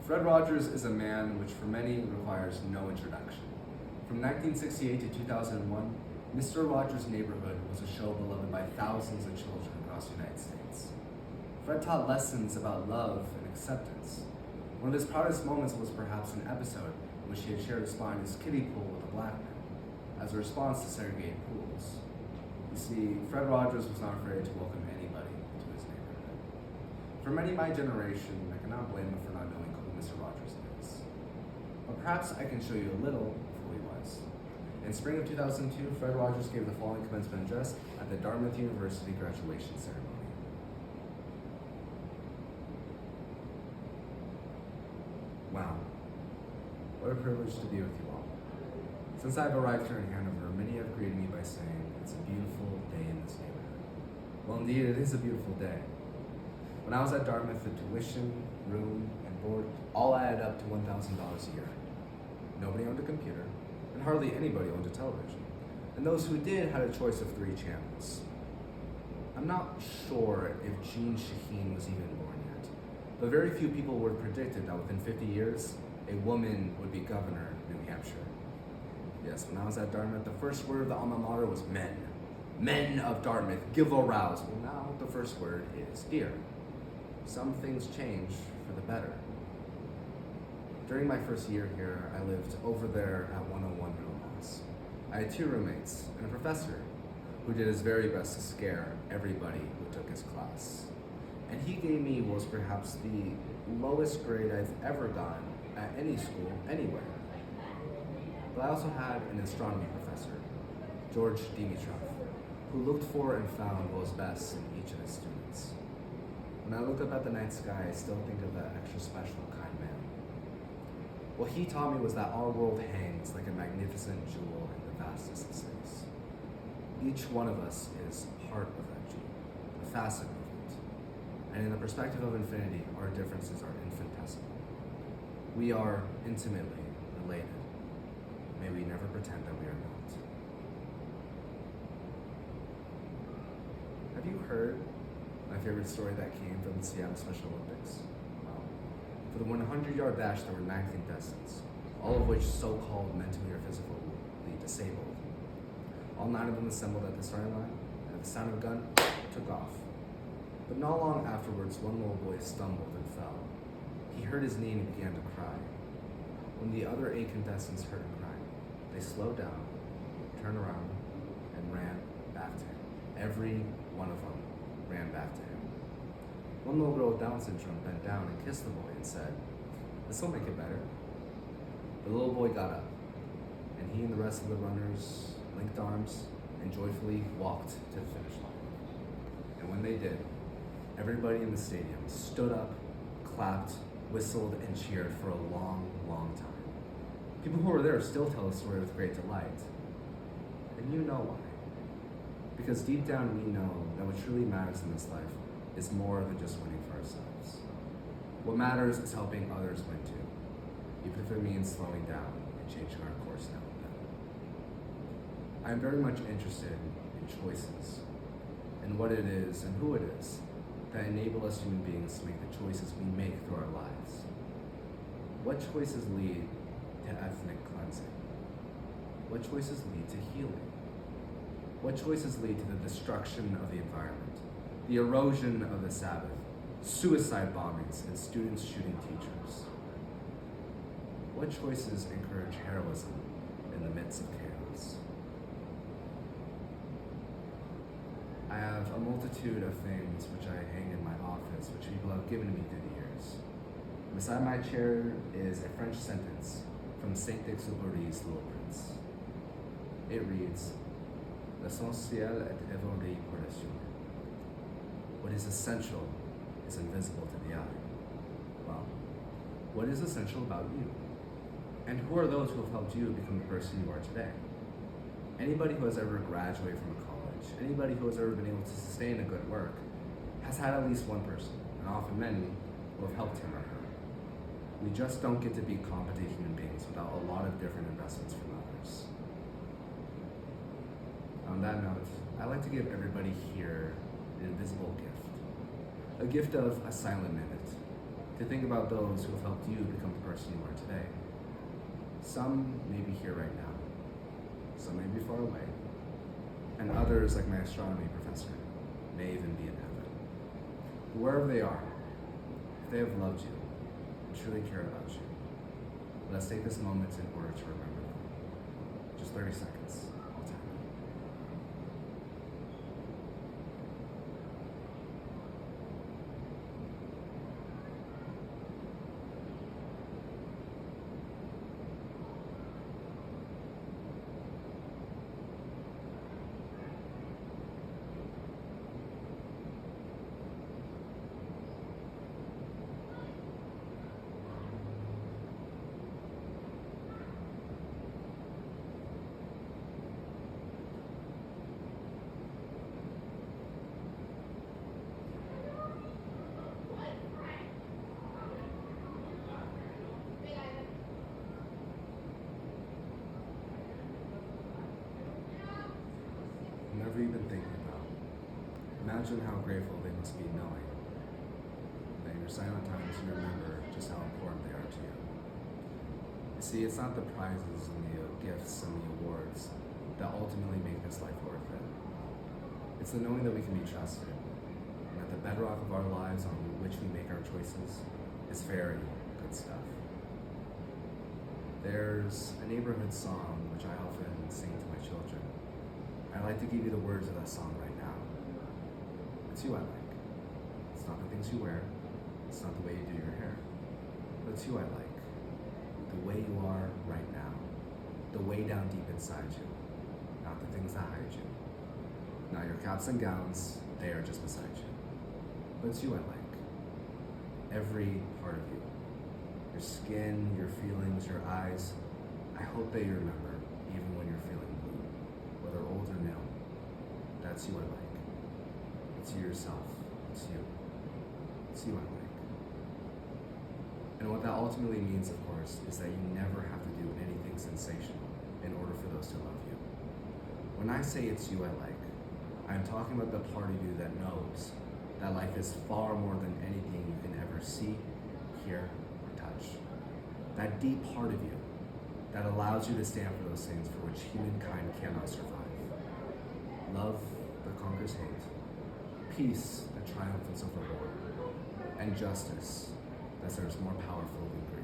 Fred Rogers is a man which for many requires no introduction. From 1968 to 2001, Mr. Rogers' Neighborhood was a show beloved by thousands of children across the United States. Fred taught lessons about love and acceptance. One of his proudest moments was perhaps an episode in which he had shared a spot in his kiddie pool with a black man, as a response to segregated pools. You see, Fred Rogers was not afraid to welcome anybody into his neighborhood. For many of my generation, I cannot blame them for not knowing who Mr. Rogers is. But perhaps I can show you a little of who he was. In spring of 2002, Fred Rogers gave the following commencement address at the Dartmouth University graduation ceremony. Wow, what a privilege to be with you all. Since I've arrived here in Hanover, many have greeted me by saying, it's a beautiful day in this neighborhood. Well, indeed, it is a beautiful day. When I was at Dartmouth, the tuition, room, and board all added up to $1,000 a year. Nobody owned a computer, and hardly anybody owned a television. And those who did had a choice of 3 channels. I'm not sure if Jean Shaheen was even born yet, but very few people would have predicted that within 50 years, a woman would be governor of New Hampshire. Yes, when I was at Dartmouth, the first word of the alma mater was men. Men of Dartmouth, give a rouse. Well, now the first word is dear. Some things change for the better. During my first year here, I lived over there at 101 Middlemoss. I had 2 roommates and a professor who did his very best to scare everybody who took his class. And he gave me what was perhaps the lowest grade I've ever gotten at any school, anywhere. But I also had an astronomy professor, George Dimitrov, who looked for and found what was best in each of his students. When I look up at the night sky, I still think of that extra special kind man. What he taught me was that our world hangs like a magnificent jewel in the vastness of space. Each one of us is part of that jewel, a facet of it. And in the perspective of infinity, our differences are infinitesimal. We are intimately related. May we never pretend that we are not. Have you heard my favorite story that came from the Seattle Special Olympics? Well, for the 100-yard dash, there were 9 contestants, all of which so-called mentally or physically disabled. All 9 of them assembled at the starting line, and at the sound of a gun, took off. But not long afterwards, one little boy stumbled and fell. He hurt his knee and began to cry. When the other 8 contestants heard him crying, they slowed down, turned around, and ran back to him. Every one of them ran back to him. One little girl with Down syndrome bent down and kissed the boy and said, "This will make it better." The little boy got up, and he and the rest of the runners linked arms and joyfully walked to the finish line. And when they did, everybody in the stadium stood up, clapped, whistled, and cheered for a long, long time. People who were there still tell the story with great delight. And you know why. Because deep down we know that what truly matters in this life is more than just winning for ourselves. What matters is helping others win too, even if it means slowing down and changing our course now and then. I am very much interested in choices, and what it is and who it is that enable us human beings to make the choices we make through our lives. What choices lead to ethnic cleansing? What choices lead to healing? What choices lead to the destruction of the environment, the erosion of the Sabbath, suicide bombings, and students shooting teachers? What choices encourage heroism in the midst of chaos? I have a multitude of things which I hang in my office, which people have given me through the years. Beside my chair is a French sentence from Saint-Exupéry's Little Prince. It reads, "L'essentiel est évolué pour les yeux." What is essential is invisible to the eye. Well, what is essential about you? And who are those who have helped you become the person you are today? Anybody who has ever graduated from a college, anybody who has ever been able to sustain a good work, has had at least one person, and often many, who have helped him or her. We just don't get to be competent human beings without a lot of different investments from others. On that note, I'd like to give everybody here an invisible gift. A gift of a silent minute, to think about those who have helped you become the person you are today. Some may be here right now, some may be far away, and others, like my astronomy professor, may even be in heaven. Wherever they are, if they have loved you, and truly cared about you, let's take this moment in order to remember them. Just 30 seconds. I'll time it. Whatever you've been thinking about, imagine how grateful they must be knowing that in your silent times you remember just how important they are to you. You see, it's not the prizes and the gifts and the awards that ultimately make this life worth it. It's the knowing that we can be trusted, and that the bedrock of our lives on which we make our choices is very good stuff. There's a neighborhood song which I often sing to my children. I'd like to give you the words of that song right now. It's you I like. It's not the things you wear. It's not the way you do your hair. But it's you I like. The way you are right now. The way down deep inside you. Not the things that hide you. Not your caps and gowns. They are just beside you. But it's you I like. Every part of you. Your skin, your feelings, your eyes. I hope that you remember, even when you're feeling blue, whether old or new. That's you I like. It's you yourself. It's you. It's you I like. And what that ultimately means, of course, is that you never have to do anything sensational in order for those to love you. When I say it's you I like, I'm talking about the part of you that knows that life is far more than anything you can ever see, hear, or touch. That deep part of you that allows you to stand for those things for which humankind cannot survive. Love that conquers hate, peace that triumphs over war, and justice that serves more powerful than greed.